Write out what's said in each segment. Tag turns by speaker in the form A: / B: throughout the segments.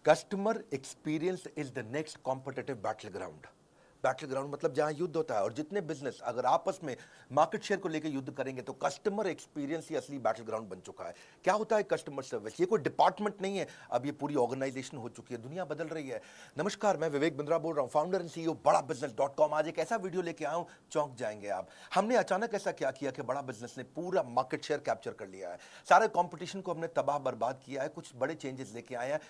A: Customer experience is the next competitive battle ground. Battle ground मतलब जहां युद्ध होता है, और जितने बिजनेस अगर आपस में मार्केट शेयर को लेकर युद्ध करेंगे तो कस्टमर एक्सपीरियंस ही असली बैटल ग्राउंड बन चुका है। क्या होता है कस्टमर सर्विस? ये कोई डिपार्टमेंट नहीं है, अब ये पूरी ऑर्गेनाइजेशन हो चुकी है, दुनिया बदल रही है। नमस्कार, मैं विवेक बिंद्रा बोल रहा हूं, फाउंडर एंड सीईओ बड़ा बिजनेस.com। आज एक ऐसा वीडियो लेके आया हूं, चौंक जाएंगे आप। हमने अचानक ऐसा क्या किया कि बड़ा बिजनेस ने पूरा मार्केट शेयर कैप्चर कर लिया है, सारे कंपटीशन को हमने तबाह बर्बाद किया है, कुछ बड़े चेंजेस लेके आए हैं।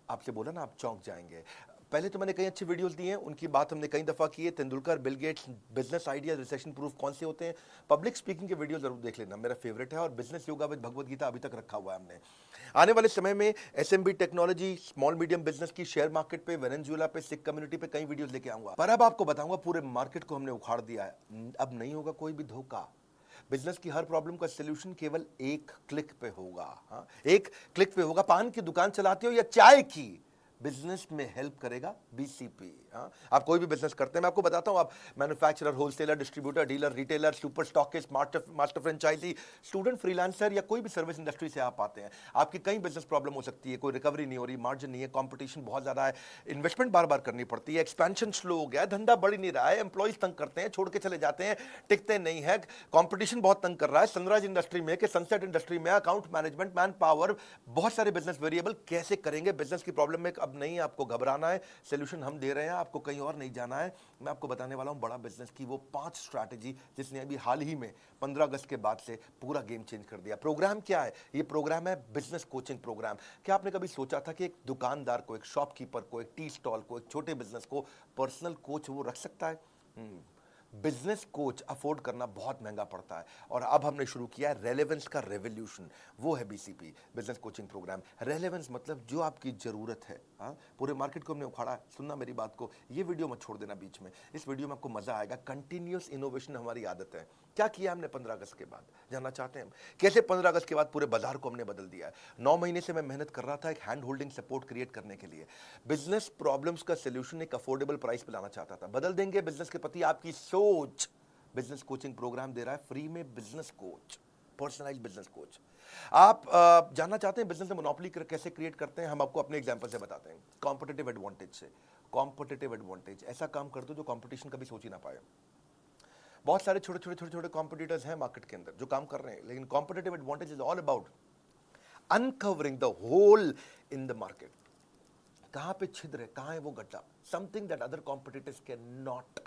A: आपसे बोला ना, आप चौंक जाएंगे। पहले तो मैंने कई अच्छी वीडियोस दी हैं, उनकी बात हमने कई दफा की है। Tendulkar, Bill Gates, business idea, recession proof कौन से होते हैं। पब्लिक स्पीकिंग के वीडियो जरूर देख लेना, मेरा फेवरेट है। और business yoga with Bhagavad Gita अभी तक रखा हुआ है हमने। आने वाले समय में SMB technology, small medium business की, शेयर मार्केट पे, वेनेजुएला पे, सिख कम्युनिटी पे कई वीडियोस लेके आऊंगा। पर अब आपको बताऊंगा, पूरे मार्केट को हमने उखाड़ दिया है, अब नहीं होगा कोई भी धोखा। बिजनेस की हर प्रॉब्लम का सलूशन केवल एक क्लिक पे होगा। हाँ, एक क्लिक पे होगा। पान की दुकान चलाते हो या चाय की, बिजनेस में हेल्प करेगा बीसीपी। हाँ, आप कोई भी बिजनेस करते हैं, मैं आपको बताता हूं, आप manufacturer, wholesaler, distributor, dealer, retailer, super stockist, master franchisee, student, freelancer या कोई भी सर्विस इंडस्ट्री से आप आते हैं, आपकी कई बिजनेस प्रॉब्लम हो सकती है। कोई रिकवरी नहीं हो रही, मार्जिन नहीं है, कंपटीशन बहुत ज्यादा है, इन्वेस्टमेंट बार बार करनी पड़ती है, एक्सपेंशन स्लो हो गया है, धंधा बढ़ नहीं रहा है, एम्प्लॉइज तंग करते हैं, छोड़ के चले जाते हैं, टिकते नहीं है, कंपटीशन बहुत तंग कर रहा है, सनराइज इंडस्ट्री में, सनसेट इंडस्ट्री में, अकाउंट मैनेजमेंट, मैन पावर, बहुत सारे बिजनेस वेरिएबल, कैसे करेंगे? बिजनेस की प्रॉब्लम में अब नहीं आपको घबराना है, सोल्यूशन हम दे रहे हैं, आपको कहीं और नहीं जाना है। मैं आपको बताने वाला हूं बड़ा बिजनेस की वो 5 स्ट्रैटेजी, जिसने अभी हाल ही में 15 अगस्त के बाद से पूरा गेम चेंज कर दिया। प्रोग्राम क्या है? ये प्रोग्राम है बिजनेस कोचिंग प्रोग्राम। क्या आपने कभी सोचा था कि एक दुकानदार को, एक शॉपकीपर को, एक टी स्टॉल को, एक छोटे बिजनेस को पर्सनल कोच वो रख सकता है? बिजनेस कोच अफोर्ड करना बहुत महंगा पड़ता है, और अब हमने शुरू किया है रेलेवेंस का रेवोल्यूशन। वो है BCP, business coaching program. Relevance मतलब जो आपकी जरूरत है। हाँ, पूरे मार्केट को हमने उखाड़ा। सुनना मेरी बात को, ये वीडियो मत छोड़ देना बीच में, इस वीडियो में आपको मजा आएगा। कंटिन्यूअस इनोवेशन हमारी आदत है। क्या किया हमने 15 अगस्त के बाद, जानना चाहते हैं हम? कैसे 15 अगस्त के बाद पूरे बाजार को हमने बदल दिया है। 9 महीने से मैं मेहनत कर रहा था एक हैंड होल्डिंग सपोर्ट क्रिएट करने के लिए। बिजनेस प्रॉब्लम्स का सोल्यूशन एक अफोर्डेबल प्राइस पे लाना चाहता था। बदल देंगे बिजनेस के प्रति आपकी सोच। बिजनेस कोचिंग प्रोग्राम दे रहा है फ्री में, business coach, personalize business coach. आप जानना चाहते हैं बिजनेस में मोनोपोली कैसे क्रिएट करते हैं? हम आपको अपने एग्जांपल से बताते हैं, कॉम्पिटिटिव एडवांटेज से। कॉम्पिटिटिव एडवांटेज, ऐसा काम कर दो जो कंपटीशन कभी सोच ही ना पाए। बहुत सारे छोटे कॉम्पिटिटर्स हैं मार्केट के अंदर जो काम कर रहे हैं, लेकिन competitive advantage is all about uncovering the hole in the market. कहां पे छिद्र है, कहां है वो गड्ढा, something that other competitors can not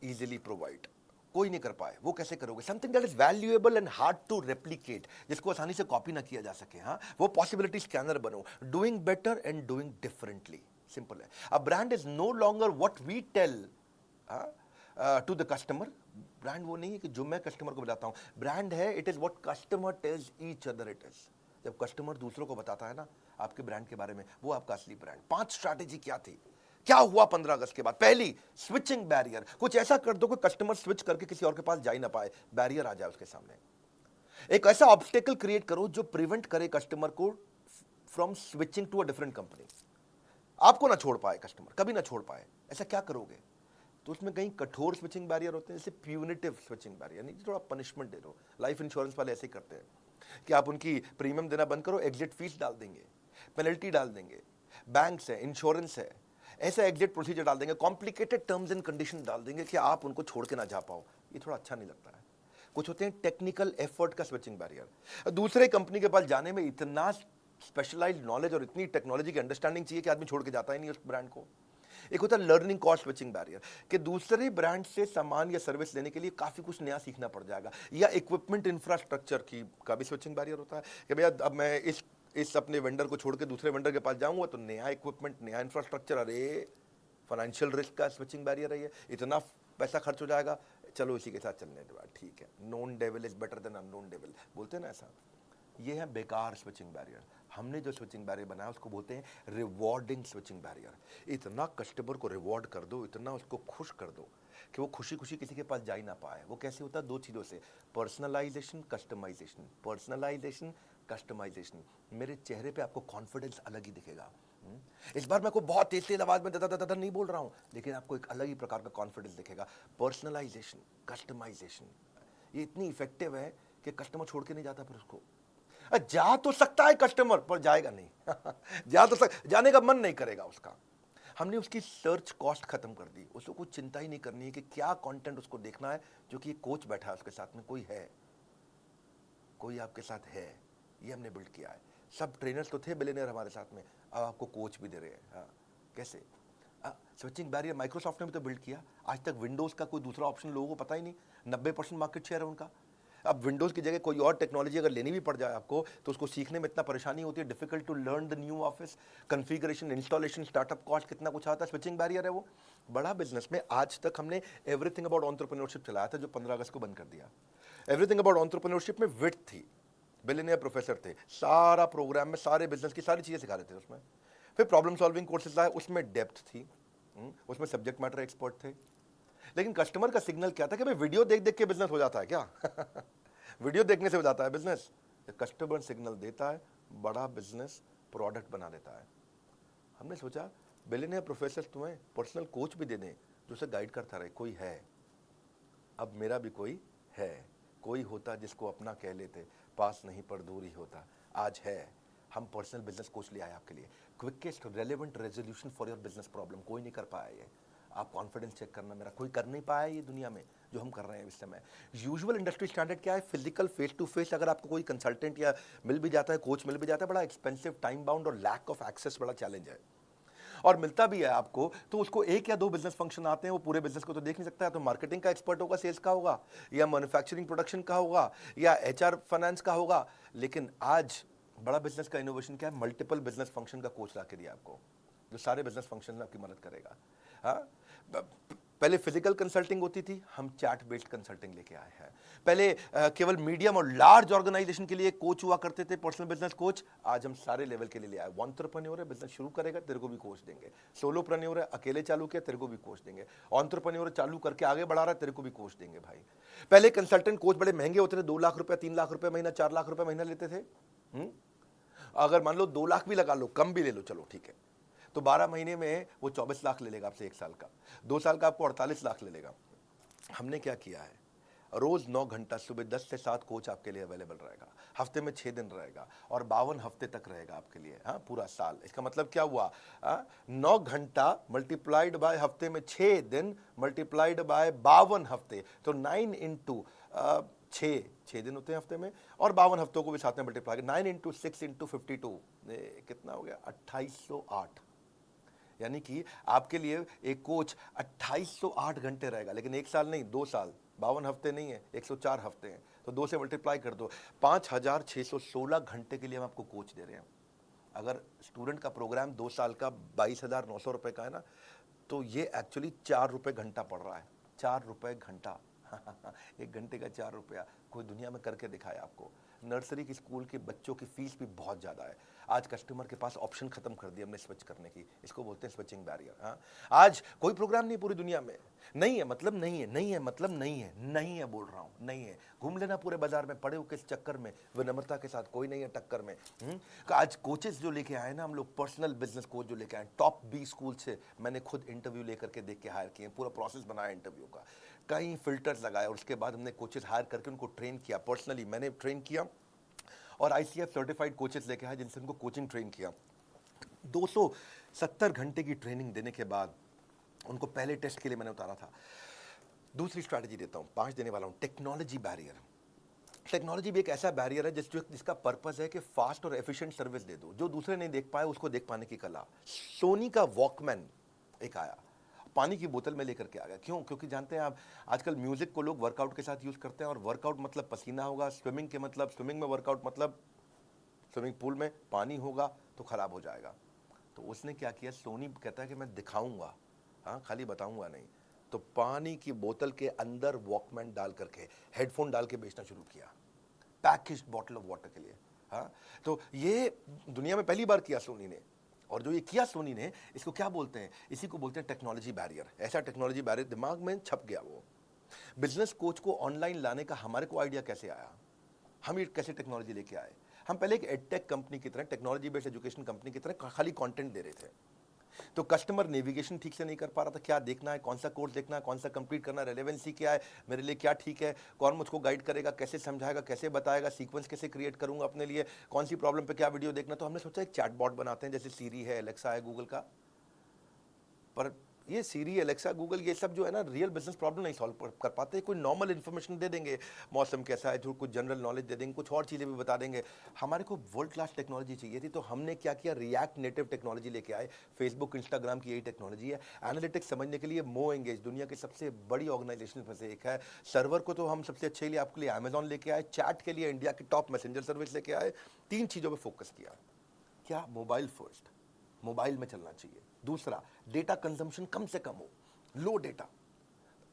A: easily provide. कोई नहीं कर पाए, वो कैसे करोगे? Something that is valuable and hard to replicate, जिसको आसानी से कॉपी ना किया जा सके। हाँ, वो पॉसिबिलिटी स्कैनर बनो। Doing better and doing differently, simple है। A brand is no longer what we tell to the customer. Brand वो नहीं है कि जो मैं कस्टमर को बताता हूं, ब्रांड है it is what customer tells each other it is. जब कस्टमर दूसरों को बताता है ना आपके ब्रांड के बारे में, वो आपका असली ब्रांड। 5 स्ट्रैटेजी क्या थी, क्या हुआ 15 अगस्त के बाद? पहली, स्विचिंग बैरियर। कुछ ऐसा कर दो कि कस्टमर स्विच करके किसी और के पास जा ही ना पाए, बैरियर आ जाए उसके सामने। एक ऐसा ऑब्स्टेकल क्रिएट करो जो प्रिवेंट करे कस्टमर को from switching to a different company. आपको ना छोड़ पाए कस्टमर, कभी ना छोड़ पाए। ऐसा क्या करोगे? तो उसमें कहीं कठोर स्विचिंग बैरियर होते हैं, जैसे प्यूनिटिव स्विचिंग बैरियर, नहीं, थोड़ा पनिशमेंट दे दो। लाइफ इंश्योरेंस वाले ऐसे ही करते हैं कि आप उनकी प्रीमियम देना बंद करो, एग्जिट फीस डाल देंगे, पेनल्टी डाल देंगे। बैंक्स है, इंश्योरेंस है, ऐसा एग्जिट प्रोसीजर डाल देंगे, कॉम्प्लिकेटेड टर्म्स एंड कंडीशन डाल देंगे कि आप उनको छोड़ के ना जा पाओ। ये थोड़ा अच्छा नहीं लगता है। कुछ होते हैं टेक्निकल एफर्ट का स्विचिंग बैरियर। दूसरे कंपनी के पास जाने में इतना स्पेशलाइज्ड नॉलेज और इतनी टेक्नोलॉजी की अंडरस्टैंडिंग चाहिए कि आदमी छोड़ के जाता ही नहीं उस ब्रांड को। एक होता है लर्निंग कॉस्ट स्विचिंग बैरियर, कि दूसरे ब्रांड से सामान या सर्विस लेने के लिए काफी कुछ नया सीखना पड़ जाएगा। या इक्विपमेंट इंफ्रास्ट्रक्चर की का भी स्विचिंग बैरियर होता है कि भैया अब मैं इस अपने वेंडर को छोड़ के दूसरे वेंडर के पास जाऊंगा तो नया इक्विपमेंट, नया इंफ्रास्ट्रक्चर, अरे फाइनेंशियल रिस्क का स्विचिंग बैरियर है ये, इतना पैसा खर्च हो जाएगा, चलो इसी के साथ चलने दो, ठीक है। Known devil is better than unknown devil, बोलते हैं ना ऐसा। ये है बेकार स्विचिंग बैरियर। हमने जो स्विचिंग बैरियर बनाया उसको बोलते हैं रिवॉर्डिंग स्विचिंग बैरियर। इतना कस्टमर को रिवॉर्ड कर दो, इतना उसको खुश कर दो कि वो खुशी खुशी किसी के पास जा ही ना पाए। वो कैसे होता है? 2 चीज़ों से, पर्सनलाइजेशन, कस्टमाइजेशन। Personalisation, customization. मेरे चेहरे पे आपको कॉन्फिडेंस अलग ही दिखेगा। इस बार मैं को बहुत तेज तेज आवाज में दादा नहीं बोल रहा हूं, लेकिन आपको एक अलग ही प्रकार का कॉन्फिडेंस दिखेगा। पर्सनलाइजेशन, कस्टमाइजेशन, ये इतनी इफेक्टिव है कि कस्टमर छोड़ के नहीं जाता फिर उसको। जा तो सकता है कस्टमर, पर जाएगा नहीं। जाने का मन नहीं करेगा उसका। हमने उसकी सर्च कॉस्ट खत्म कर दी, उसको कुछ चिंता ही नहीं करनी है कि क्या कंटेंट उसको देखना है, जो कि कोच बैठा है उसके साथ में, कोई आपके साथ है, ये हमने बिल्ड किया है। सब ट्रेनर्स तो थे बिलियनियर हमारे साथ में, अब आपको कोच भी दे रहे हैं। हाँ, कैसे? स्विचिंग बैरियर माइक्रोसॉफ्ट ने भी तो बिल्ड किया। आज तक विंडोज़ का कोई दूसरा ऑप्शन लोगों को पता ही नहीं, 90% मार्केट शेयर है उनका। अब विंडोज़ की जगह कोई और टेक्नोलॉजी अगर लेनी भी पड़ जाए आपको, तो उसको सीखने में इतना परेशानी होती है, difficult to learn the new office, configuration, installation, startup cost, कितना कुछ आता है। स्विचिंग बैरियर है वो। बड़ा बिजनेस में आज तक हमने एवरीथिंग अबाउट एंटरप्रेन्योरशिप चलाया था, जो 15 अगस्त को बंद कर दिया। एवरीथिंग अबाउट एंटरप्रेन्योरशिप में विड्थ थी, बिलियनियर प्रोफेसर थे, सारा प्रोग्राम में सारे बिजनेस की सारी चीज़ें सिखा रहे थे उसमें। फिर प्रॉब्लम सॉल्विंग कोर्सेज लाए, उसमें डेप्थ थी, उसमें सब्जेक्ट मैटर एक्सपर्ट थे। लेकिन कस्टमर का सिग्नल क्या था कि भाई वीडियो देख देख के बिजनेस हो जाता है क्या? वीडियो देखने से हो जाता है बिजनेस? कस्टमर सिग्नल देता है, बड़ा बिजनेस प्रोडक्ट बना देता है। हमने सोचा बिलियनियर प्रोफेसर तुम्हें पर्सनल कोच भी दे दें, जो उसे गाइड करता रहे। कोई है, अब मेरा भी कोई है, कोई होता जिसको अपना कह लेते, पास नहीं पर दूर ही होता। आज है, हम पर्सनल बिजनेस कोच ले आए आपके लिए, quickest relevant resolution for your business problem. कोई नहीं कर पाया ये, आप कॉन्फिडेंस चेक करना, मेरा कोई कर नहीं पाया ये दुनिया में जो हम कर रहे हैं इस समय। यूजुअल इंडस्ट्री स्टैंडर्ड क्या है? फिजिकल फेस टू फेस अगर आपको कोई कंसल्टेंट या मिल भी जाता है, कोच मिल भी जाता है, बड़ा एक्सपेंसिव, टाइम बाउंड और लैक ऑफ एक्सेस बड़ा चैलेंज है। और मिलता भी है आपको तो उसको एक या दो बिजनेस फंक्शन आते हैं, वो पूरे बिजनेस को तो देख नहीं सकता है। तो मार्केटिंग का एक्सपर्ट होगा, सेल्स का होगा, या मैन्युफैक्चरिंग प्रोडक्शन का होगा, या एचआर फाइनेंस का होगा। लेकिन आज बड़ा बिजनेस का इनोवेशन क्या है? मल्टीपल बिजनेस फंक्शन का कोच ला के दिया आपको, जो सारे बिजनेस फंक्शन में आपकी मदद करेगा। हाँ, पहले फिजिकल कंसल्टिंग होती थी, हम चैट बेस्ड कंसल्टिंग लेके आए हैं। पहले केवल मीडियम और लार्ज ऑर्गेनाइजेशन के लिए कोच हुआ करते थे, पर्सनल बिजनेस कोच। आज हम सारे लेवल के लिए ले आए। एंटरप्रेन्योर है, बिजनेस शुरू करेगा, तेरे को भी कोच देंगे। सोलोप्रेन्योर है, अकेले चालू किया, तेरे को भी कोच देंगे। एंटरप्रेन्योर चालू करके आगे बढ़ा रहा है, तेरे को भी कोच देंगे भाई। पहले कंसल्टेंट कोच बड़े महंगे होते थे, 2 लाख रुपया, 3 लाख रुपया महीना, 4 लाख रुपया महीना लेते थे। अगर मान लो 2 लाख भी लगा लो, कम भी ले लो, चलो ठीक है, तो 12 महीने में वो 24 लाख ले लेगा आपसे 1 साल का। 2 साल का आपको 48 लाख ले लेगा। हमने क्या किया है? रोज 9 घंटा सुबह 10 से 7 कोच आपके लिए अवेलेबल रहेगा, हफ्ते में 6 दिन रहेगा, और 52 हफ्ते तक रहेगा आपके लिए। हाँ, पूरा साल। इसका मतलब क्या हुआ? 9 घंटा मल्टीप्लाइड बाय हफ्ते में 6 दिन मल्टीप्लाइड बाय 52 हफ्ते, तो 9 इंटू 6 दिन होते हैं हफ्ते में, और 52 हफ्तों को भी साथ में मल्टीप्लाई, 9 इंटू 6 इंटू 52, कितना हो गया? 2808। यानी कि आपके लिए एक कोच 2808 घंटे रहेगा, लेकिन 1 साल नहीं, 2 साल, 52 हफ्ते नहीं है, 104 हफ्ते हैं, तो 2 से मल्टीप्लाई कर दो, 5616 घंटे के लिए हम आपको कोच दे रहे हैं। अगर स्टूडेंट का प्रोग्राम 2 साल का 22,900 रुपये का है ना, तो ये एक्चुअली 4 रुपये घंटा पड़ रहा है। 4 रुपये घंटा। 1 घंटे का 4 रुपया, कोई दुनिया में करके दिखाए आपको। नर्सरी की स्कूल के बच्चों की फीस भी बहुत ज़्यादा है। आज कस्टमर के पास ऑप्शन खत्म कर दिया हमने स्विच करने की, इसको बोलते हैं स्विचिंग बैरियर। हाँ, आज कोई प्रोग्राम नहीं पूरी दुनिया में, नहीं है मतलब नहीं है, नहीं है मतलब नहीं है, नहीं है बोल रहा हूँ, नहीं है। घूम लेना पूरे बाजार में, पड़े हो किस चक्कर में, विनम्रता के साथ, कोई नहीं है टक्कर में। आज कोचेस जो लेके आए ना हम लोग, पर्सनल बिजनेस कोच जो लेके आए, टॉप 20 स्कूल से मैंने खुद इंटरव्यू लेकर के देख के हायर किए, पूरा प्रोसेस बनाया इंटरव्यू का, कई फिल्टर्स लगाए, और उसके बाद हमने कोचेस हायर करके उनको ट्रेन किया। पर्सनली मैंने ट्रेन किया, और ICF सर्टिफाइड कोचेस लेके आए जिनसे उनको कोचिंग ट्रेन किया। 270 घंटे की ट्रेनिंग देने के बाद उनको पहले टेस्ट के लिए मैंने उतारा था। दूसरी स्ट्रैटेजी देता हूं, 5 देने वाला हूं, टेक्नोलॉजी बैरियर। टेक्नोलॉजी भी एक ऐसा बैरियर है जिसका पर्पस है कि फास्ट और एफिशिएंट सर्विस दे दो, जो दूसरे नहीं देख पाए उसको देख पाने की कला। सोनी का वॉकमैन एक आया, पानी की बोतल में लेकर के आ गया। क्यों? क्योंकि जानते हैं आप, आजकल म्यूजिक को लोग वर्कआउट के साथ यूज करते हैं, और वर्कआउट मतलब पसीना होगा, स्विमिंग के मतलब, स्विमिंग में वर्कआउट मतलब स्विमिंग पूल में पानी होगा तो खराब हो जाएगा। तो उसने क्या किया, सोनी कहता है कि मैं दिखाऊंगा, हाँ, खाली बताऊंगा नहीं। तो पानी की बोतल के अंदर वॉकमैन डाल करके, हेडफोन डाल के बेचना शुरू किया, पैकेज्ड बॉटल ऑफ वाटर के लिए। हाँ, तो ये दुनिया में पहली बार किया सोनी ने। और जो ये किया सोनी ने, इसको क्या बोलते हैं? इसी को बोलते हैं टेक्नोलॉजी बैरियर। ऐसा टेक्नोलॉजी बैरियर दिमाग में छप गया। वो बिजनेस कोच को ऑनलाइन लाने का हमारे को आइडिया कैसे आया? हम ये कैसे टेक्नोलॉजी लेके आए? हम पहले एक एडटेक कंपनी की तरह, टेक्नोलॉजी बेस्ड एजुकेशन कंपनी की तरह खाली कंटेंट दे रहे थे। तो कस्टमर नेविगेशन ठीक से नहीं कर पा रहा था, क्या देखना है, कौन सा कोर्स देखना है, कौन सा कंप्लीट करना है, रेलेवेंसी क्या है, मेरे लिए क्या ठीक है, कौन मुझको गाइड करेगा, कैसे समझाएगा, कैसे बताएगा, सीक्वेंस कैसे क्रिएट करूंगा अपने लिए, कौन सी प्रॉब्लम पे क्या वीडियो देखना। तो हमने सोचा एक चैटबॉट बनाते हैं, जैसे सीरी है, एलेक्सा है गूगल का। पर ये सीरी, एलेक्सा, गूगल, ये सब जो है ना, रियल बिजनेस प्रॉब्लम नहीं सॉल्व कर पाते। कोई नॉर्मल इन्फॉर्मेशन दे देंगे, मौसम कैसा है, जो कुछ जनरल नॉलेज दे देंगे, कुछ और चीज़ें भी बता देंगे। हमारे को वर्ल्ड क्लास टेक्नोलॉजी चाहिए थी, तो हमने क्या किया, रिएक्ट नेटिव टेक्नोलॉजी लेके आए। फेसबुक, इंस्टाग्राम की यही टेक्नोलॉजी है। एनालिटिक्स समझने के लिए मो एंगेज दुनिया की सबसे बड़ी ऑर्गेनाइजेशन में से एक है। सर्वर को तो हम सबसे अच्छे लिए आपके लिए अमेजॉन लेके आए, चैट के लिए इंडिया की टॉप मैसेंजर सर्विस लेके आए। 3 चीज़ों पर फोकस किया। क्या? मोबाइल फर्स्ट, मोबाइल में चलना चाहिए। दूसरा, डेटा कंजम्पशन कम से कम हो, लो डेटा,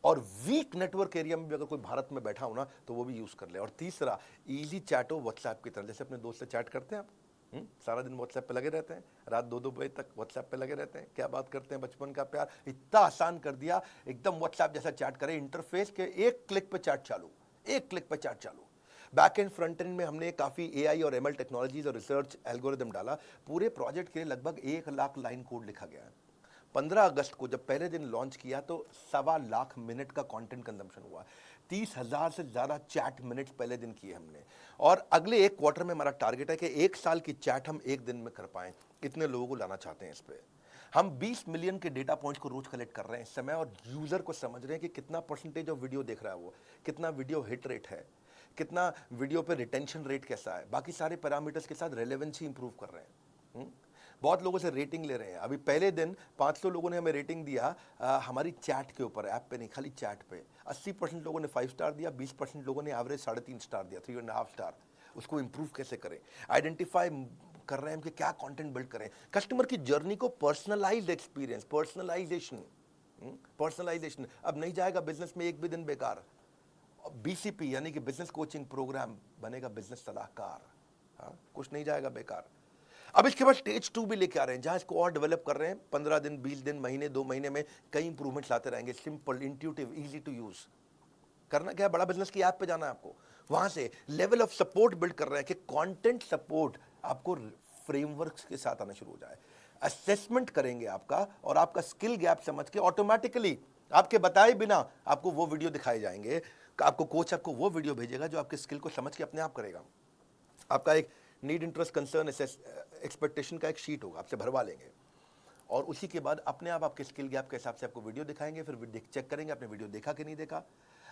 A: और वीक नेटवर्क एरिया में भी अगर कोई भारत में बैठा हो ना तो वो भी यूज कर ले। और तीसरा, इजी चैट हो व्हाट्सएप की तरह, जैसे अपने दोस्त से चैट करते हैं आप। सारा दिन व्हाट्सएप पे लगे रहते हैं, रात 2-2 बजे तक व्हाट्सएप पे लगे रहते हैं, क्या बात करते हैं, बचपन का प्यार। इतना आसान कर दिया, एकदम व्हाट्सएप जैसा चैट करें, इंटरफेस के एक क्लिक पे चैट चालू, एक क्लिक पे चैट चालू। बैक एंड फ्रंट एंड में हमने काफ़ी एआई और एमएल टेक्नोलॉजीज और रिसर्च एल्गोरिदम डाला। पूरे प्रोजेक्ट के लिए लगभग 1 लाख लाइन कोड लिखा गया है। 15 अगस्त को जब पहले दिन लॉन्च किया तो 1.25 लाख मिनट का कंटेंट कंजम्पशन हुआ। 30,000 से ज़्यादा चैट मिनट्स पहले दिन किए हमने। और अगले 1 क्वार्टर में हमारा टारगेट है कि 1 साल की चैट हम 1 दिन में कर पाएं। इतने लोगों को लाना चाहते हैं इस पे। हम 20 मिलियन के डेटा पॉइंट्स को रोज कलेक्ट कर रहे हैं इस समय, और यूजर को समझ रहे हैं कि कितना परसेंटेज ऑफ वीडियो देख रहा है वो, कितना वीडियो हिट रेट है, कितना वीडियो पे रिटेंशन रेट कैसा है, बाकी सारे पैरामीटर्स के साथ रेलेवेंसी इंप्रूव कर रहे हैं। बहुत लोगों से रेटिंग ले रहे हैं। अभी पहले दिन 500 लोगों ने हमें रेटिंग दिया हमारी चैट के ऊपर, ऐप पे नहीं, खाली चैट पे। 80% लोगों ने 5 स्टार दिया, 20% लोगों ने एवरेज 3.5 स्टार दिया, 3.5 स्टार। उसको इंप्रूव कैसे करें, आइडेंटिफाई कर रहे हैं हम कि क्या कंटेंट बिल्ड करें, कस्टमर की जर्नी को पर्सनलाइज्ड एक्सपीरियंस, पर्सनलाइजेशन। अब नहीं जाएगा बिजनेस में एक भी दिन बेकार। बीसीपी यानी कि बिजनेस कोचिंग प्रोग्राम बनेगा बिजनेस सलाहकार। हाँ, कुछ नहीं जाएगा बेकार। अब इसके बाद स्टेज 2 भी लेके आ रहे हैं, जहां इसको और डेवलप कर रहे हैं। 15 दिन, 20 दिन, महीने, 2 महीने में कई इंप्रूवमेंट्स लाते रहेंगे। Simple, intuitive, easy to use. करना क्या है, बड़ा बिजनेस की ऐप पे जाना है आपको। वहां से लेवल ऑफ सपोर्ट बिल्ड कर रहे हैं कि कंटेंट सपोर्ट आपको फ्रेमवर्क्स के साथ आना शुरू हो जाए। असेसमेंट करेंगे आपका, और आपका स्किल गैप समझ के ऑटोमेटिकली आपके बताए बिना आपको वो वीडियो दिखाए जाएंगे। आपको कोच आपको वो वीडियो भेजेगा जो आपके स्किल को समझ के अपने आप करेगा। आपका एक नीड, इंटरेस्ट, कंसर्न, एक्सपेक्टेशन का एक शीट होगा, आपसे भरवा लेंगे, और उसी के बाद अपने आप आपके स्किल गैप के हिसाब से आपको वीडियो दिखाएंगे। फिर चेक करेंगे आपने वीडियो देखा कि नहीं देखा।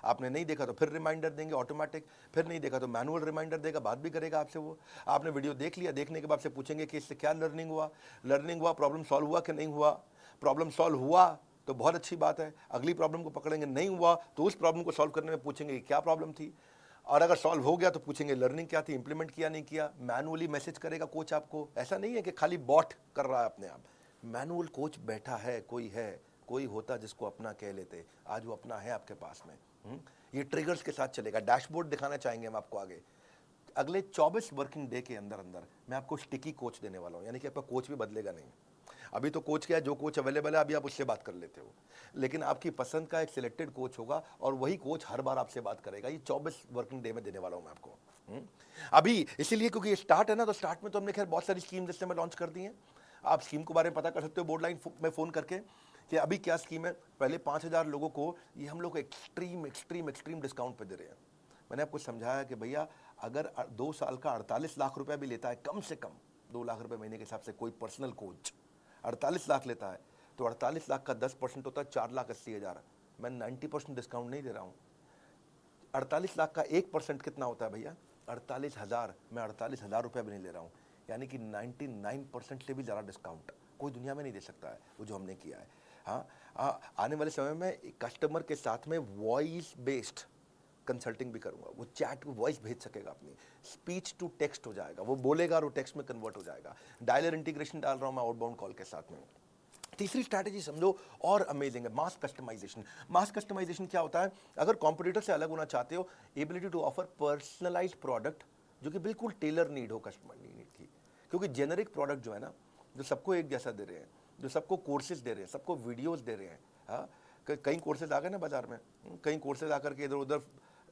A: आपने नहीं देखा तो फिर रिमाइंडर देंगे ऑटोमेटिक, फिर नहीं देखा तो मैनुअल रिमाइंडर देगा, बात भी करेगा आपसे वो। आपने वीडियो देख लिया, देखने के बाद से पूछेंगे कि इससे क्या लर्निंग हुआ, प्रॉब्लम सॉल्व हुआ कि नहीं हुआ। प्रॉब्लम सॉल्व हुआ तो बहुत अच्छी बात है, अगली प्रॉब्लम को पकड़ेंगे। नहीं हुआ तो उस प्रॉब्लम को सॉल्व करने में पूछेंगे कि क्या प्रॉब्लम थी, और अगर सॉल्व हो गया तो पूछेंगे लर्निंग क्या थी, इंप्लीमेंट किया नहीं किया। मैनुअली मैसेज करेगा कोच आपको, ऐसा नहीं है कि खाली बॉट कर रहा है अपने आप। मैनुअल कोच बैठा है, कोई होता जिसको अपना कह लेते, आज वो अपना है आपके पास में। ये ट्रिगर्स के साथ चलेगा। डैशबोर्ड दिखाना चाहेंगे हम आपको आगे। अगले 24 वर्किंग डे के अंदर अंदर मैं आपको स्टिकी कोच देने वाला हूँ, यानी कि आपका कोच भी बदलेगा नहीं। अभी तो कोच क्या है, जो कोच अवेलेबल है अभी आप उससे बात कर लेते हो, लेकिन आपकी पसंद का एक सिलेक्टेड कोच होगा, और वही कोच हर बार आपसे बात करेगा। ये 24 वर्किंग डे में देने वाला हूं मैं आपको। अभी इसीलिए क्योंकि ये स्टार्ट है ना, तो स्टार्ट में तो हमने खैर बहुत सारी स्कीम जिससे मैं लॉन्च कर दी है। आप स्कीम के बारे में पता कर सकते हो बोर्ड लाइन में फ़ोन करके कि अभी क्या स्कीम है। पहले 5,000 लोगों को ये हम लोग एक्सट्रीम डिस्काउंट पे दे रहे हैं। मैंने आपको समझाया कि भैया अगर 2 साल का 48 लाख रुपया भी लेता है, कम से कम 2 लाख रुपए महीने के हिसाब से कोई पर्सनल कोच 48 लाख लेता है, तो 48 लाख का 10% होता है 4,80,000। मैं 90% डिस्काउंट नहीं दे रहा हूँ। 48 लाख का 1% कितना होता है भैया? 48,000। मैं 48,000 रुपये भी नहीं ले रहा हूँ, यानी कि 99% से भी ज़्यादा डिस्काउंट कोई दुनिया में नहीं दे सकता है वो जो हमने किया है। हाँ, आने वाले समय में कस्टमर के साथ में वॉइस बेस्ड कंसल्टिंग भी करूंगा। वो चैट वॉइस भेज सकेगा, अपनी स्पीच टू टेक्स्ट हो जाएगा, वो बोलेगा और वो टेक्स्ट में कन्वर्ट हो जाएगा। डायलर इंटीग्रेशन डाल रहा हूं मैं आउटबाउंड कॉल के साथ में। तीसरी स्ट्रैटेजी समझो और अमेजिंग है, मास कस्टमाइजेशन। मास कस्टमाइजेशन क्या होता है? अगर कॉम्पिटिटर से अलग होना चाहते हो, ability to offer personalized product जो कि बिल्कुल टेलर नीड हो कस्टमर नीड की। क्योंकि जेनरिक प्रोडक्ट जो है ना, जो सबको एक जैसा दे रहे हैं, जो सबको कोर्सेज दे रहे हैं, सबको वीडियोस दे रहे हैं। हाँ, कई कोर्सेज आ गए ना बाजार में, कई कोर्सेज आकर के इधर उधर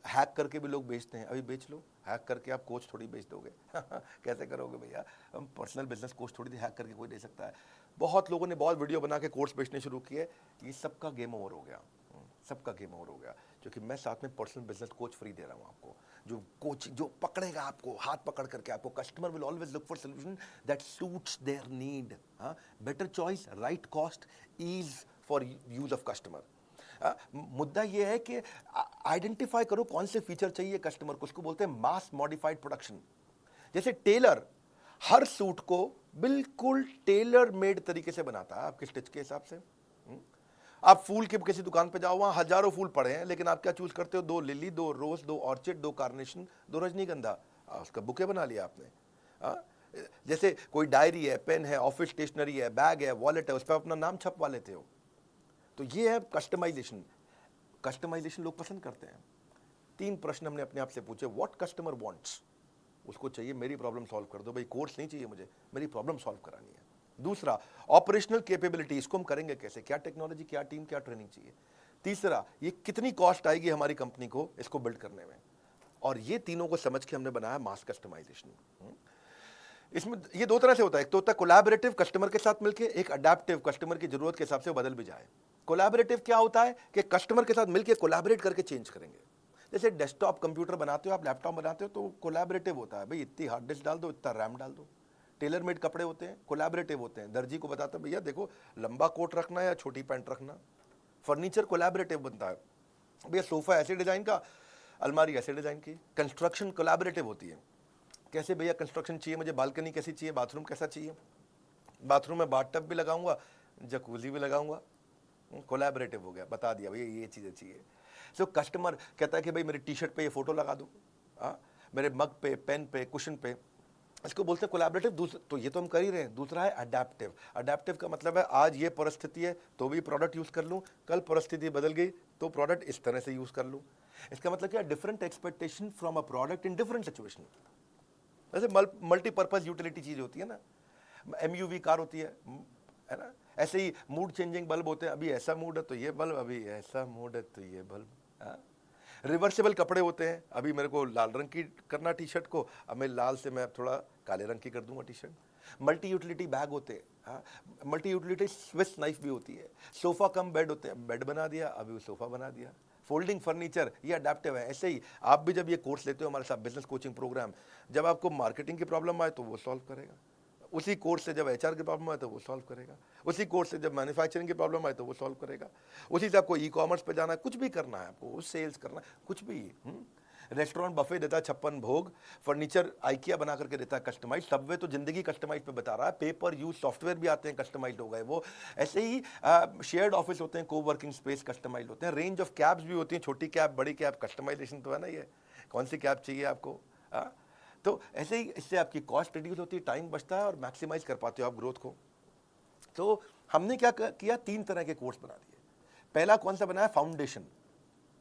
A: हैक करके भी लोग बेचते हैं, अभी बेच लो, हैक करके आप कोच थोड़ी बेच दोगे कैसे करोगे भैया, हम पर्सनल बिजनेस कोच थोड़ी हैक करके कोई दे सकता है। बहुत लोगों ने बहुत वीडियो बना के कोर्स बेचने शुरू किए, ये सबका गेम ओवर हो गया, सबका गेम ओवर हो गया, क्योंकि मैं साथ में पर्सनल बिजनेस कोच फ्री दे रहा हूँ आपको, जो कोच जो पकड़ेगा आपको, हाथ पकड़ करके आपको, customer will always look for solution that suits their need, better choice, right cost, ease for use of customer. मुद्दा यह है कि आइडेंटिफाई करो कौन से फीचर चाहिए कस्टमर को, उसको बोलते हैं मास मॉडिफाइड प्रोडक्शन। जैसे टेलर हर सूट को बिल्कुल टेलर मेड तरीके से बनाता है आपके स्टिच के हिसाब से। आप फूल की किसी दुकान पे जाओ, वहां हजारों फूल पड़े हैं, लेकिन आप क्या चूज करते हो, 2 लिली, 2 रोज, 2 ऑर्चिड, 2 कार्नेशन, 2 रजनीगंधा, उसका बुके बना लिया आपने। जैसे कोई डायरी है, पेन है, ऑफिस स्टेशनरी है, बैग है, वॉलेट है, उस पर अपना नाम छपवा लेते हो। तो ये है कस्टमाइजेशन। कस्टमाइजेशन लोग पसंद करते हैं। 3 प्रश्न हमने अपने आप से पूछे, व्हाट कस्टमर वांट्स, उसको चाहिए मेरी प्रॉब्लम सॉल्व कर दो भाई, कोर्स नहीं चाहिए मुझे, मेरी प्रॉब्लम सॉल्व करानी है। दूसरा, ऑपरेशनल कैपेबिलिटी, इसको हम करेंगे कैसे, क्या टेक्नोलॉजी, क्या टीम, क्या ट्रेनिंग चाहिए। तीसरा, ये कितनी कॉस्ट आएगी हमारी कंपनी को इसको बिल्ड करने में। और ये तीनों को समझ के हमने बनाया मास कस्टमाइजेशन। इसमें ये 2 तरह से होता है, एक तो होता है कोलैबोरेटिव, कस्टमर के साथ मिलकर, एक अडैप्टिव, कस्टमर की जरूरत के हिसाब से बदल भी जाए। कोलैबोरेटिव क्या होता है कि कस्टमर के साथ मिलकर कोलैबोरेट करके चेंज करेंगे। जैसे डेस्कटॉप कंप्यूटर बनाते हो आप, लैपटॉप बनाते हो, तो कोलैबोरेटिव होता है, भाई इतनी हार्ड डिस्क डाल दो, इतना रैम डाल दो। टेलर मेड कपड़े होते हैं, कोलैबोरेटिव होते हैं, दर्जी को बताता है भैया देखो लंबा कोट रखना है या छोटी पैंट रखना। फर्नीचर कोलैबोरेटिव बनता है, भैया सोफा ऐसे डिजाइन का, अलमारी ऐसे डिजाइन की। कंस्ट्रक्शन कोलैबोरेटिव होती है, कैसे भैया कंस्ट्रक्शन चाहिए मुझे, बालकनी कैसी चाहिए, बाथरूम कैसा चाहिए, बाथरूम में बाथटब भी लगाऊंगा, जकूजी भी लगाऊंगा, कोलैबोरेटिव हो गया, बता दिया भैया ये चीज़ें चाहिए। सो कस्टमर कहता है कि भाई मेरी टी शर्ट पे ये फोटो लगा दो, मेरे मग पे, पेन पे, कुशन पे, इसको बोलते हैं कोलैबोरेटिव। तो ये तो हम कर ही रहे हैं। दूसरा है अडैप्टिव। अडैप्टिव का मतलब है आज ये परिस्थिति है तो भी प्रोडक्ट यूज़ कर लूँ, कल परिस्थिति बदल गई तो प्रोडक्ट इस तरह से यूज़ कर लूँ। इसका मतलब क्या, different expectation from a product in different situation. जैसे मल्टीपर्पज यूटिलिटी चीज़ होती है ना, MUV कार होती है ना, ऐसे ही मूड चेंजिंग बल्ब होते हैं, अभी ऐसा मूड है तो ये बल्ब, अभी ऐसा मूड है तो ये बल्ब। रिवर्सिबल कपड़े होते हैं, अभी मेरे को लाल रंग की करना टी शर्ट को, अब मैं लाल से मैं थोड़ा काले रंग की कर दूंगा T shirt. Multi utility bag होते हैं, मल्टी यूटिलिटी स्विस नाइफ भी होती है। सोफा कम बेड होते हैं, बेड बना दिया, अभी वो सोफा बना दिया। फोल्डिंग फर्नीचर, ये अडेप्टिव है। ऐसे ही आप भी जब ये कोर्स लेते हो हमारे साथ, बिजनेस कोचिंग प्रोग्राम, जब आपको मार्केटिंग की प्रॉब्लम आए तो वो सॉल्व करेगा, उसी कोर्स से जब HR की प्रॉब्लम आए तो वो सॉल्व करेगा, उसी कोर्स से जब मैन्युफैक्चरिंग की प्रॉब्लम आए तो वो सॉल्व करेगा, उसी से आपको ई-कॉमर्स पे जाना है, कुछ भी करना है आपको, सेल्स करना है, कुछ भी। रेस्टोरेंट बफे देता है 56 भोग, फर्नीचर आइकिया बना करके देता है कस्टमाइज, सबवे तो जिंदगी कस्टमाइज पे बता रहा है, पेपर यूज सॉफ्टवेयर भी आते हैं कस्टमाइज हो गए वो। ऐसे ही शेयर्ड ऑफिस होते हैं, को वर्किंग स्पेस कस्टमाइज होते हैं, रेंज ऑफ कैब्स भी होती हैं, छोटी कैब, बड़ी कैब, कस्टमाइजेशन तो है ना, ये कौन सी कैब चाहिए आपको। तो ऐसे ही इससे आपकी कॉस्ट रिड्यूस होती है, टाइम बचता है और मैक्सिमाइज कर पाते हो आप ग्रोथ को। तो हमने क्या किया, 3 तरह के कोर्स बना दिए। पहला कौन सा बनाया, फाउंडेशन,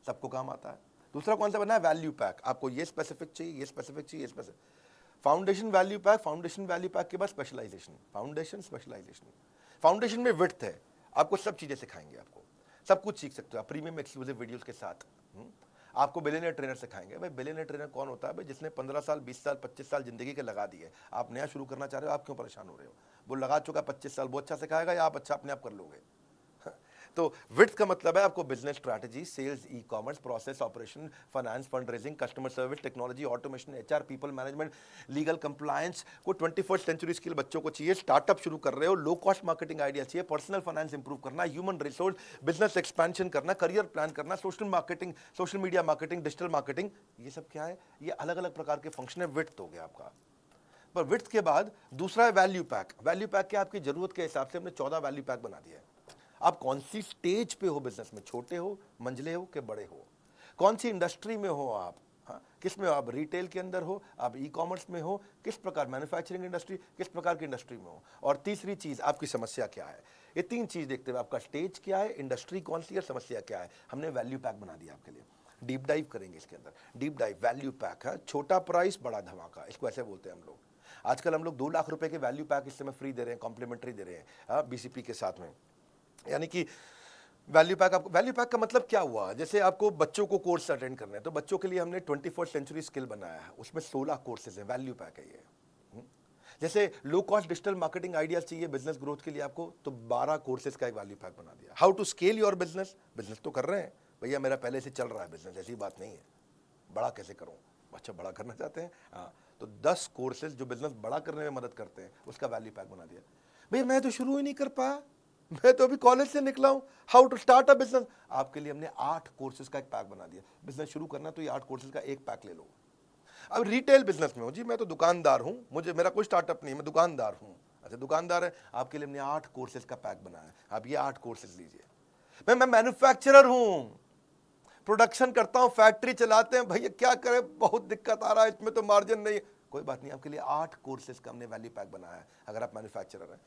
A: सबको काम आता है। दूसरा कौन सा बनाया, वैल्यू पैक, आपको ये स्पेसिफिक चाहिए, ये स्पेसिफिक चाहिए, ये specific. Foundation, value pack, foundation, value pack के बाद स्पेशलाइजेशन, फाउंडेशन, स्पेशलाइजेशन। फाउंडेशन में विड्थ है, आपको सब चीजें सिखाएंगे, आपको सब कुछ सीख सकते हो आप प्रीमियम एक्सक्लूसिव वीडियोस के साथ। आपको बिलियनियर ट्रेनर सिखाएंगे। भाई बिलियनियर ट्रेनर कौन होता है, भाई जिसने 15 साल, 20 साल, 25 साल जिंदगी के लगा दिए। आप नया शुरू करना चाह रहे हो, आप क्यों परेशान हो रहे हो, वो लगा चुका 25 साल, वो अच्छा सिखाएगा या आप अच्छा अपने आप कर लोगे। तो विड्थ का मतलब है आपको business strategy, sales, e-commerce, process, operation, finance, fund raising, customer service, technology, automation, HR, people management, legal compliance को 21st सेंचुरी स्किल बच्चों को चाहिए। स्टार्टअप शुरू कर रहे हो, लो कॉस्ट मार्केटिंग आइडिया चाहिए, पर्सनल फाइनेंस इंप्रूव करना, ह्यूमन रिसोर्स, बिजनेस एक्सपेंशन करना, करियर प्लान करना, social marketing, social media marketing, digital marketing, ये सब क्या है, ये अलग अलग प्रकार के फंक्शन है। विड्थ हो गया आपका। पर विड्थ के बाद दूसरा है वैल्यू पैक। वैल्यू पैक के आपकी जरूरत के हिसाब से हमने 14 वैल्यू पैक बना दिया है। आप कौन सी स्टेज पे हो बिजनेस में, छोटे हो, मंझले हो कि बड़े हो, कौन सी इंडस्ट्री में हो आप, किस में हो आप, रिटेल के अंदर हो, आप ई-कॉमर्स में हो, किस प्रकार मैन्युफैक्चरिंग इंडस्ट्री, किस प्रकार की इंडस्ट्री में हो, और तीसरी चीज आपकी समस्या क्या है। ये 3 चीज देखते हुए आपका स्टेज क्या है, इंडस्ट्री कौन सी है, समस्या क्या है, हमने वैल्यू पैक बना दिया आपके लिए। डीप डाइव करेंगे इसके अंदर, डीप डाइव वैल्यू पैक है, छोटा प्राइस बड़ा धमाका, इसको ऐसे बोलते हैं हम लोग। आजकल हम लोग 2 लाख रुपए के वैल्यू पैक इस समय फ्री दे रहे हैं, कॉम्प्लीमेंट्री दे रहे हैं BCP के साथ में। यानी कि वैल्यू पैक, आपको वैल्यू पैक का मतलब क्या हुआ? जैसे आपको बच्चों को कोर्स अटेंड करने हैं, तो बच्चों के लिए हमने 21st सेंचुरी स्किल बनाया है, उसमें 16 कोर्सेज है, वैल्यू पैक है ये। जैसे low cost digital marketing ideas चाहिए बिजनेस ग्रोथ के लिए आपको, तो 12 कोर्सेज का एक वैल्यू पैक बना दिया। How to scale your business, business तो कर रहे हैं भैया, मेरा पहले से चल रहा है बिजनेस, ऐसी बात नहीं है, बड़ा कैसे करूं? अच्छा, बड़ा करना चाहते हैं, हाँ, तो 10 कोर्सेज जो बिजनेस बड़ा करने में मदद करते हैं, उसका वैल्यू पैक बना दिया। भैया मैं तो शुरू ही नहीं कर पाया, मैं तो अभी कॉलेज से निकला हूं, how to start a business, आपके लिए हमने 8 कोर्सेज का एक पैक बना दिया। बिजनेस शुरू करना तो ये 8 कोर्सेज का एक पैक ले लो। अब रिटेल बिजनेस में हो जी, मैं तो दुकानदार हूं, मुझे मेरा कोई स्टार्टअप नहीं है, मैं दुकानदार हूं। अच्छा, दुकानदार है, आपके लिए हमने 8 कोर्सेज का पैक बनाया है, आप ये 8 कोर्सेज लीजिए। मैं मैन्युफैक्चरर हूं, प्रोडक्शन करता हूं, फैक्ट्री चलाते हैं, भैया क्या करें, बहुत दिक्कत आ रहा है, इसमें तो मार्जिन नहीं है, कोई बात नहीं, आपके लिए 8 कोर्सेज का हमने वैल्यू पैक बनाया है। अगर आप मैन्युफैक्चरर हैं,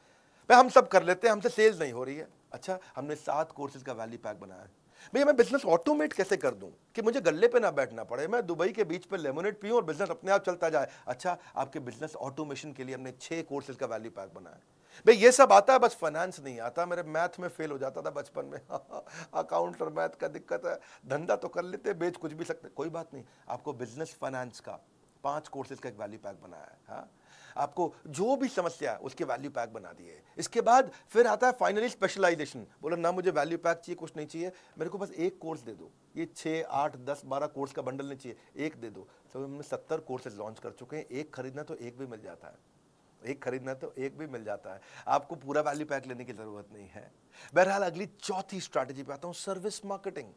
A: भाई हम सब कर लेते हैं, हमसे सेल्स नहीं हो रही है, अच्छा हमने 7 कोर्सेज का वैल्यू पैक बनाया है। भैया मैं बिजनेस ऑटोमेट कैसे कर दूं कि मुझे गल्ले पे ना बैठना पड़े, मैं दुबई के बीच पे लेमोनेड पीऊं और बिजनेस अपने आप चलता जाए। अच्छा, आपके बिजनेस ऑटोमेशन के लिए हमने 6 कोर्सेज का वैल्यू पैक बनाया है। भाई ये सब आता है, बस फाइनेंस नहीं आता, मेरे मैथ में फेल हो जाता था बचपन में अकाउंट और मैथ का दिक्कत है, धंधा तो कर लेते, बेच कुछ भी सकते, कोई बात नहीं, आपको बिजनेस फाइनेंस का 5 कोर्सेज का एक वैल्यू पैक बनाया है। हाँ, आपको जो भी समस्या है उसके वैल्यू पैक बना दिए। इसके बाद फिर आता है फाइनली स्पेशलाइजेशन, बोलो ना मुझे वैल्यू पैक चाहिए, कुछ नहीं चाहिए, मेरे को बस एक कोर्स दे दो, ये 6, 8, 10, 12 कोर्स का बंडल नहीं चाहिए, एक दे दो। तो हमने 70 कोर्सेज लॉन्च कर चुके हैं, एक खरीदना तो एक भी मिल जाता है, एक खरीदना तो एक भी मिल जाता है, आपको पूरा वैल्यू पैक लेने की जरूरत नहीं है। बहरहाल अगली चौथी स्ट्रैटेजी पे आता हूं, service marketing.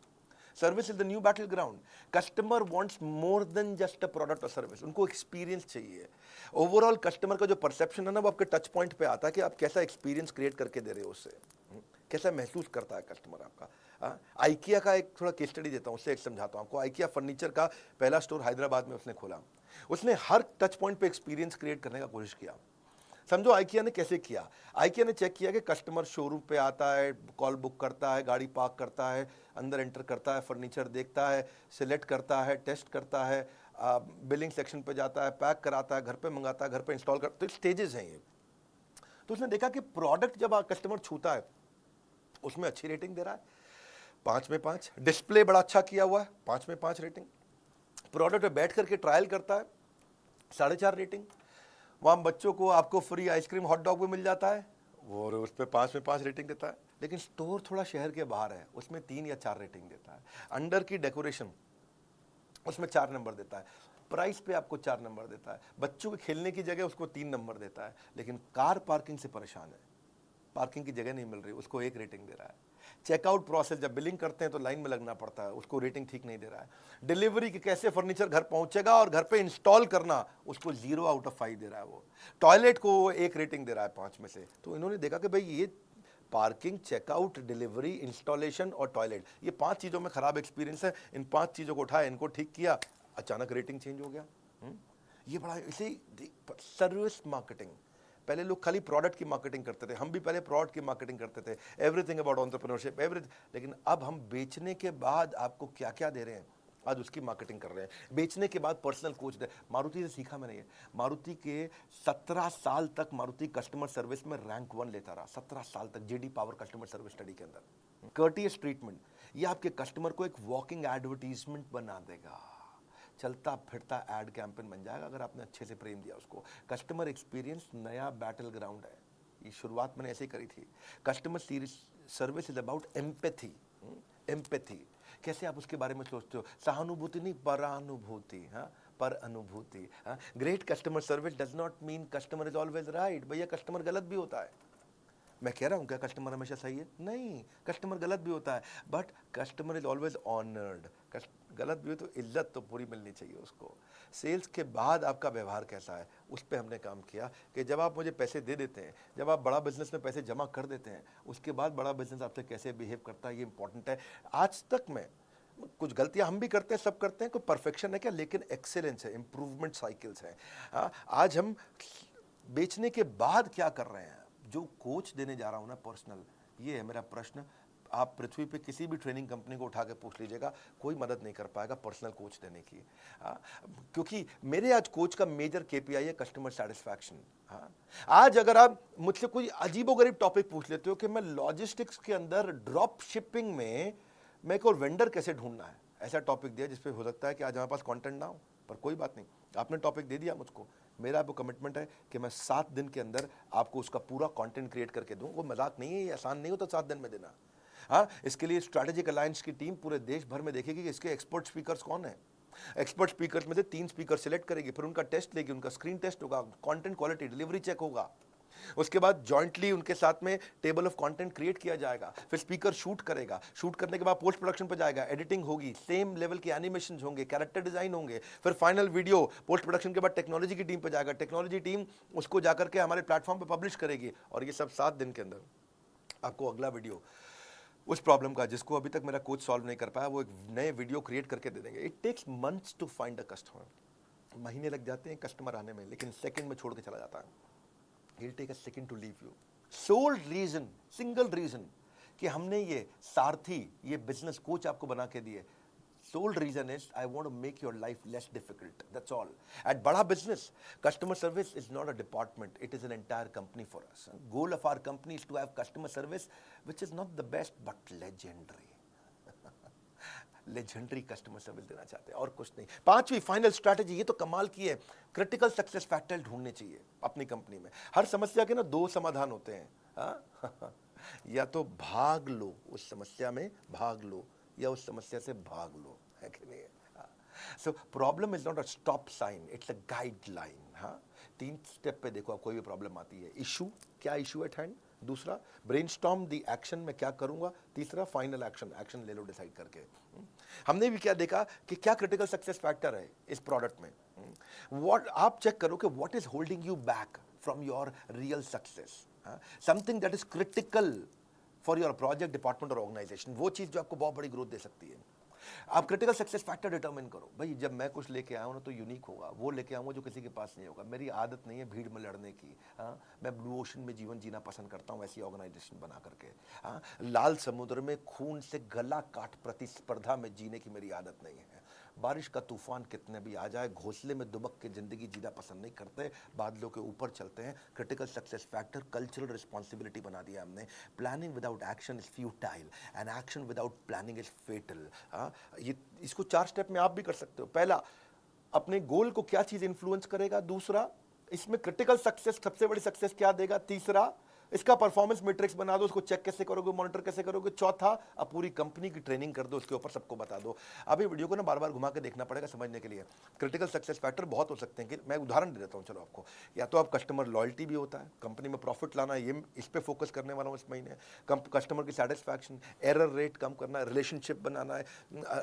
A: Service is the new battle ground. Customer wants more than just a product और सर्विस, उनको एक्सपीरियंस चाहिए। ओवरऑल कस्टमर का जो परसेप्शन है ना, वो आपके टच पॉइंट पे आता है कि आप कैसा एक्सपीरियंस क्रिएट करके दे रहे हो उससे, कैसा महसूस करता है कस्टमर आपका। आइकिया का एक थोड़ा केस स्टडी देता हूँ, उससे एक समझाता हूँ आपको। आइकिया फर्नीचर का पहला स्टोर हैदराबाद में उसने खोला, उसने हर टच पॉइंट पे एक्सपीरियंस क्रिएट करने का कोशिश किया। समझो आइकिया ने कैसे किया, आइकिया ने चेक किया कि कस्टमर शोरूम पे आता है, कॉल बुक करता है, गाड़ी पार्क करता है, अंदर एंटर करता है, फर्नीचर देखता है, सिलेक्ट करता है, टेस्ट करता है, बिलिंग सेक्शन पे जाता है, पैक कराता है, घर पे मंगाता है, घर पे इंस्टॉल करता है, तो स्टेजेस हैं ये। तो उसने देखा कि प्रोडक्ट जब कस्टमर छूता है उसमें अच्छी रेटिंग दे रहा है, 5 में 5, डिस्प्ले बड़ा अच्छा किया हुआ है, 5 में 5 रेटिंग, प्रोडक्ट पे बैठ करके ट्रायल करता है, 4.5 रेटिंग, वहाँ बच्चों को आपको फ्री आइसक्रीम हॉट डॉग भी मिल जाता है, वो उस पर 5 में 5 रेटिंग देता है। लेकिन स्टोर थोड़ा शहर के बाहर है, उसमें 3 या 4 रेटिंग देता है। अंडर की डेकोरेशन उसमें 4 नंबर देता है, प्राइस पे आपको 4 नंबर देता है, बच्चों के खेलने की जगह उसको 3 नंबर देता है। लेकिन कार पार्किंग से परेशान है, पार्किंग की जगह नहीं मिल रही, उसको 1 रेटिंग दे रहा है। चेकआउट प्रोसेस, जब बिलिंग करते हैं तो लाइन में लगना पड़ता है, उसको रेटिंग ठीक नहीं दे रहा है। डिलीवरी की कैसे फर्नीचर घर पहुंचेगा और घर पे इंस्टॉल करना, उसको 0 आउट ऑफ 5 दे रहा है वो। टॉयलेट को 1 रेटिंग दे रहा है 5 में से। तो इन्होंने देखा कि भाई ये पार्किंग, चेकआउट, डिलीवरी, इंस्टॉलेशन और टॉयलेट, ये 5 चीज़ों में खराब एक्सपीरियंस है, इन 5 चीज़ों को उठाया, इनको ठीक किया, अचानक रेटिंग चेंज हो गया। ये बड़ा इसे सर्विस मार्केटिंग। पहले लोग खाली प्रोडक्ट की मार्केटिंग करते थे, हम भी पहले प्रोडक्ट की मार्केटिंग करते थे, एवरीथिंग अबाउट एंटरप्रेन्योरशिप एवरीथिंग। लेकिन अब हम बेचने के बाद आपको क्या क्या दे रहे हैं, आज उसकी मार्केटिंग कर रहे हैं। बेचने के बाद पर्सनल कोच दे, मारुति से सीखा मैंने ये। मारुति के 17 साल तक मारुति कस्टमर सर्विस में रैंक 1 लेता रहा, 17 साल तक, JD power customer service study के अंदर। कर्टियस ट्रीटमेंट, ये आपके कस्टमर को एक वॉकिंग एडवर्टीजमेंट बना देगा, चलता फिरता एड कैंपेन बन जाएगा अगर आपने अच्छे से प्रेम दिया उसको। कस्टमर एक्सपीरियंस नया बैटल ग्राउंड है, ये शुरुआत मैंने ऐसे ही करी थी। Customer service is about empathy. Empathy कैसे आप उसके बारे में सोचते हो, सहानुभूति नहीं, परानुभूति। हाँ, पर अनुभूति। हाँ, great customer service does not mean customer is always right. भैया कस्टमर गलत भी होता है, मैं कह रहा हूँ क्या कस्टमर हमेशा सही है? नहीं, कस्टमर गलत भी होता है, but customer is always honoured. गलत भी हो तो इज्जत तो पूरी मिलनी चाहिए उसको। सेल्स के बाद आपका व्यवहार कैसा है, उस पर हमने काम किया कि जब आप मुझे पैसे दे देते हैं, जब आप बड़ा बिजनेस में पैसे जमा कर देते हैं, उसके बाद बड़ा बिजनेस आपसे कैसे बिहेव करता है, ये इंपॉर्टेंट है। आज तक में कुछ गलतियां हम भी करते हैं, सब करते हैं, कोई परफेक्शन है क्या, लेकिन एक्सेलेंस है, इंप्रूवमेंट साइकिल्स हैं। हाँ, आज हम बेचने के बाद क्या कर रहे हैं, जो कोच देने जा रहा हूं ना पर्सनल, ये है मेरा प्रश्न। आप पृथ्वी पे किसी भी ट्रेनिंग कंपनी को उठा के पूछ लीजिएगा, कोई मदद नहीं कर पाएगा पर्सनल कोच देने की। क्योंकि मेरे आज कोच का मेजर केपीआई है कस्टमर सेटिस्फैक्शन। आज अगर आप मुझसे कोई अजीबोगरीब टॉपिक पूछ लेते हो कि मैं लॉजिस्टिक्स के अंदर ड्रॉप शिपिंग में मैं को वेंडर कैसे ढूंढना है, ऐसा टॉपिक दिया जिसपे हो सकता है कि आज हमारे पास कंटेंट ना हो, पर कोई बात नहीं, आपने टॉपिक दे दिया मुझको, मेरा आपको कमिटमेंट है कि मैं 7 दिन के अंदर आपको उसका पूरा कंटेंट क्रिएट करके दूं। वो मजाक नहीं है, ये आसान नहीं हो तो 7 दिन में देना। हाँ, इसके लिए स्ट्रैटेजिक अलायंस की टीम पूरे देश भर में देखेगी कि इसके एक्सपर्ट स्पीकर्स कौन है। एक्सपर्ट स्पीकर्स में से 3 स्पीकर सिलेक्ट करेगी, फिर उनका टेस्ट लेगी, उनका स्क्रीन टेस्ट होगा, कंटेंट क्वालिटी डिलीवरी चेक होगा, उसके बाद जॉइंटली उनके साथ में टेबल ऑफ कंटेंट क्रिएट किया जाएगा, फिर स्पीकर शूट करेगा, शूट करने के बाद पोस्ट प्रोडक्शन पे जाएगा, एडिटिंग होगी, सेम लेवल के एनिमेशन होंगे, कैरेक्टर डिजाइन होंगे, फिर फाइनल वीडियो पोस्ट प्रोडक्शन के बाद टेक्नोलॉजी की टीम पे जाएगा, टेक्नोलॉजी टीम उसको जाकर के हमारे प्लेटफॉर्म पे पब्लिश करेगी, और ये सब 7 दिन के अंदर आपको अगला वीडियो उस प्रॉब्लम का जिसको अभी तक मेरा कोच सॉल्व नहीं कर पाया, वो एक नए वीडियो क्रिएट करके दे देंगे। It takes months to find a customer, महीने लग जाते हैं कस्टमर आने में, लेकिन सेकंड में छोड़ के चला जाता है। He'll take a second to leave you. Sole reason, single reason कि हमने ये सारथी, ये बिजनेस कोच आपको बना के दिए, sole reason is I want to make your life less difficult. That's all. At बड़ा business, customer service is not a department. It is an entire company for us. Goal of our company is to have customer service, which is not the best but legendary. Legendary customer service देना चाहते हैं और कुछ नहीं। 5वीं final strategy, ये तो कमाल की है, क्रिटिकल सक्सेस फैक्टर ढूंढने चाहिए अपनी कंपनी में। हर समस्या के ना 2 समाधान होते हैं, या तो भाग लो उस समस्या में, भाग लो, या उस समस्या से भाग लो, है कि नहीं? So problem is not a stop sign, it's a guideline. 3 step पे देखो, कोई भी प्रॉब्लम आती है, इशू, क्या इशू एट हैंड, दूसरा ब्रेनस्टॉर्म दी एक्शन, मैं क्या करूंगा, तीसरा फाइनल एक्शन, एक्शन ले लो डिसाइड करके। हमने भी क्या देखा कि क्या क्रिटिकल सक्सेस फैक्टर है इस प्रोडक्ट में। व्हाट आप चेक करो कि what is holding you back from your real success, something that is critical for your project, department और ऑर्गेनाइजेशन, वो चीज जो आपको बहुत बड़ी ग्रोथ दे सकती है। आप क्रिटिकल सक्सेस फैक्टर डिटरमिन करो, भाई जब मैं कुछ लेके आया हूं ना तो यूनिक होगा, वो लेके आऊंगा जो किसी के पास नहीं होगा। मेरी आदत नहीं है भीड़ में लड़ने की, मैं ब्लू ओशन में जीवन जीना पसंद करता हूं, ऐसी ऑर्गेनाइजेशन बना करके। लाल समुद्र में खून से गला काट प्रतिस्पर्धा में जीने की मेरी आदत नहीं है। बारिश का तूफान कितने भी आ जाए, घोंसले में दुबक के जिंदगी जीना पसंद नहीं करते, बादलों के ऊपर चलते हैं। Critical success factor cultural responsibility बना दिया हमने। Planning without action is futile and action without planning is fatal. ये इसको 4 स्टेप में आप भी कर सकते हो। पहला, अपने गोल को क्या चीज इंफ्लुएंस करेगा, दूसरा इसमें क्रिटिकल सक्सेस सबसे बड़ी सक्सेस क्या देगा, तीसरा इसका परफॉर्मेंस मैट्रिक्स बना दो, उसको चेक कैसे करोगे, मॉनिटर कैसे करोगे, चौथा अब पूरी कंपनी की ट्रेनिंग कर दो, उसके ऊपर सबको बता दो। अब ये वीडियो को ना बार बार घुमा के देखना पड़ेगा समझने के लिए। क्रिटिकल सक्सेस फैक्टर बहुत हो सकते हैं, कि मैं उदाहरण दे देता हूँ चलो आपको। या तो आप कस्टमर लॉयल्टी भी होता है, कंपनी में प्रॉफिट लाना, ये इस पे फोकस करने वाला हूँ इस महीने। कस्टमर की सेटिस्फैक्शन, एरर रेट कम करना है, रिलेशनशिप बनाना है,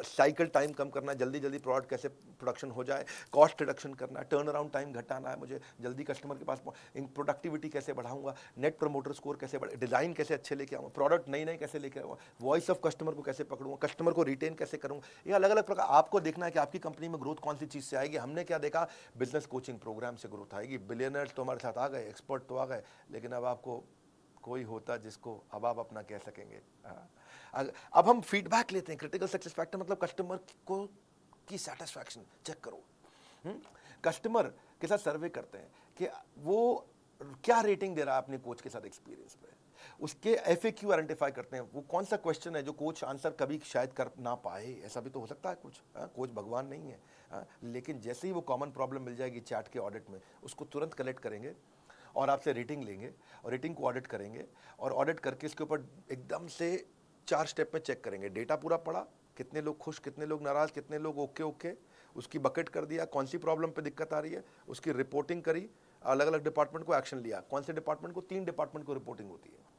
A: साइकिल टाइम कम करना है, जल्दी जल्दी प्रोडक्ट कैसे प्रोडक्शन हो जाए, कॉस्ट रिडक्शन करना है, टर्न अराउंड टाइम घटाना है, मुझे जल्दी कस्टमर के पास प्रोडक्टिविटी कैसे बढ़ाऊंगा, नेट प्रमोटर स्कोर कैसे, डिजाइन कैसे अच्छे लेके आऊंगा, प्रोडक्ट नई नई कैसे लेके आऊंगा, वॉइस ऑफ कस्टमर को कैसे पकड़ूंगा, कस्टमर को रिटेन कैसे करूंगा। ये अलग अलग प्रकार आपको देखना है कि आपकी कंपनी में ग्रोथ कौन सी चीज से आएगी। हमने क्या देखा, बिजनेस कोचिंग प्रोग्राम से ग्रोथ आएगी। बिलियनर्स तो हमारे साथ आ गए, एक्सपर्ट तो आ गए, लेकिन अब आपको कोई होता जिसको अब आप अपना कह सकेंगे। अब हम फीडबैक लेते हैं। क्रिटिकल सक्सेस फैक्टर मतलब कस्टमर को की सेटिस्फैक्शन चेक करो। कस्टमर के साथ सर्वे करते हैं कि वो क्या रेटिंग दे रहा है अपने कोच के साथ एक्सपीरियंस पे, उसके FAQ आइडेंटिफाई करते हैं। वो कौन सा क्वेश्चन है जो कोच आंसर कभी शायद कर ना पाए, ऐसा भी तो हो सकता है कुछ। कोच भगवान नहीं है, लेकिन जैसे ही वो कॉमन प्रॉब्लम मिल जाएगी चैट के ऑडिट में, उसको तुरंत कलेक्ट करेंगे और आपसे रेटिंग लेंगे और रेटिंग को ऑडिट करेंगे, और ऑडिट करके इसके ऊपर एकदम से 4 स्टेप में चेक करेंगे। डेटा पूरा पड़ा, कितने लोग खुश, कितने लोग नाराज, कितने लोग ओके ओके, उसकी बकेट कर दिया, कौन सी प्रॉब्लम पे दिक्कत आ रही है, उसकी रिपोर्टिंग करी, अलग अलग डिपार्टमेंट को एक्शन लिया। कौन से डिपार्टमेंट को, 3 डिपार्टमेंट को रिपोर्टिंग होती है।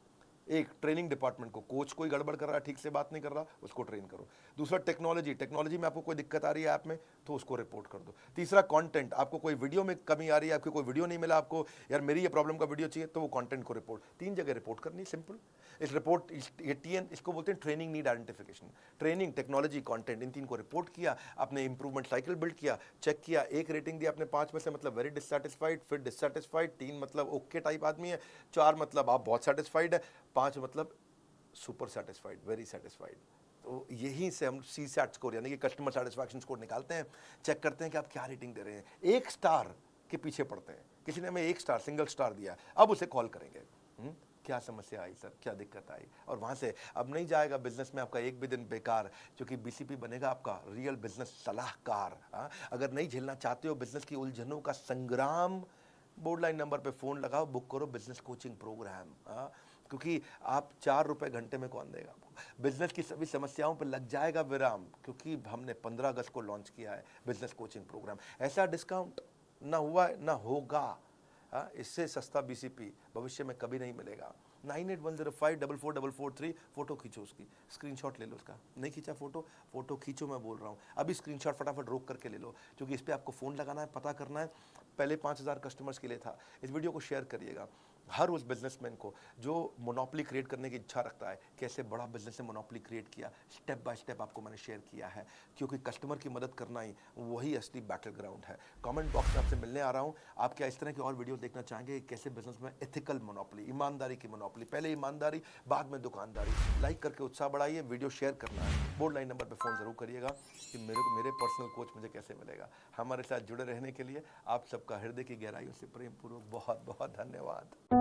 A: एक ट्रेनिंग डिपार्टमेंट को, कोच कोई गड़बड़ कर रहा है, ठीक से बात नहीं कर रहा, उसको ट्रेन करो। दूसरा टेक्नोलॉजी में आपको कोई दिक्कत आ रही है ऐप में, तो उसको रिपोर्ट कर दो। तीसरा कंटेंट, आपको कोई वीडियो में कमी आ रही है, आपको कोई वीडियो नहीं मिला, आपको यार मेरी ये प्रॉब्लम का वीडियो चाहिए, तो वो कंटेंट को रिपोर्ट, 3 जगह रिपोर्ट करनी, सिंपल। इस रिपोर्ट TN इसको बोलते हैं training need identification. Training, technology, content, इन 3 को रिपोर्ट किया, आपने इंप्रूवमेंट साइकिल बिल्ड किया, चेक किया, 1 रेटिंग दी आपने 5 में से, मतलब वेरी डिससैटिस्फाइड, फिर डिससैटिस्फाइड, 3 मतलब ओके टाइप आदमी है, 4 मतलब आप बहुत सेटिस्फाइड है, 5 मतलब सुपर सेटिस्फाइड, वेरी सेटिस्फाइड। तो यहीं से हम सी सैट स्कोर यानी कि कस्टमर सेटिस्फैक्शन स्कोर निकालते हैं, चेक करते हैं कि आप क्या रेटिंग दे रहे हैं। 1 स्टार के पीछे पड़ते हैं, किसी ने हमें 1 स्टार सिंगल स्टार दिया, अब उसे कॉल करेंगे, क्या समस्या आई सर, क्या दिक्कत आई, और वहाँ से अब नहीं जाएगा बिजनेस में आपका एक भी दिन बेकार, क्योंकि बीसीपी बनेगा आपका रियल बिजनेस सलाहकार। हाँ, अगर नहीं झेलना चाहते हो बिजनेस की उलझनों का संग्राम, बोर्ड लाइन नंबर पे फ़ोन लगाओ, बुक करो बिजनेस कोचिंग प्रोग्राम। हाँ, क्योंकि आप 4 रुपए घंटे में कौन देगा आपको। बिजनेस की सभी समस्याओं पर लग जाएगा विराम, क्योंकि हमने 15 अगस्त को लॉन्च किया है बिजनेस कोचिंग प्रोग्राम। ऐसा डिस्काउंट ना हुआ है ना होगा। हाँ, इससे सस्ता बीसीपी भविष्य में कभी नहीं मिलेगा। 9810544443, फोटो खींचो उसकी, स्क्रीनशॉट ले लो उसका। नहीं खींचा फोटो, फोटो खींचो, मैं बोल रहा हूँ अभी स्क्रीनशॉट फटाफट रोक करके ले लो, क्योंकि इस पर आपको फ़ोन लगाना है, पता करना है। पहले 5000 कस्टमर्स के लिए था। इस वीडियो को शेयर करिएगा हर उस बिजनेसमैन को जो मोनोपोली क्रिएट करने की इच्छा रखता है, कैसे बड़ा बिजनेस से मोनोपोली क्रिएट किया, स्टेप बाय स्टेप आपको मैंने शेयर किया है, क्योंकि कस्टमर की मदद करना ही वही असली बैटल ग्राउंड है। कमेंट बॉक्स में आपसे मिलने आ रहा हूँ। आप क्या इस तरह की और वीडियो देखना चाहेंगे, कैसे बिजनेस में एथिकल मोनोपोली, ईमानदारी की मोनोपोली, पहले ईमानदारी बाद में दुकानदारी। लाइक करके उत्साह बढ़ाइए, वीडियो शेयर करना है, बोर्ड लाइन नंबर पर फ़ोन ज़रूर करिएगा कि मेरे पर्सनल कोच मुझे कैसे मिलेगा। हमारे साथ जुड़े रहने के लिए आप सबका हृदय की गहराइयों से प्रेम पूर्वक बहुत बहुत धन्यवाद।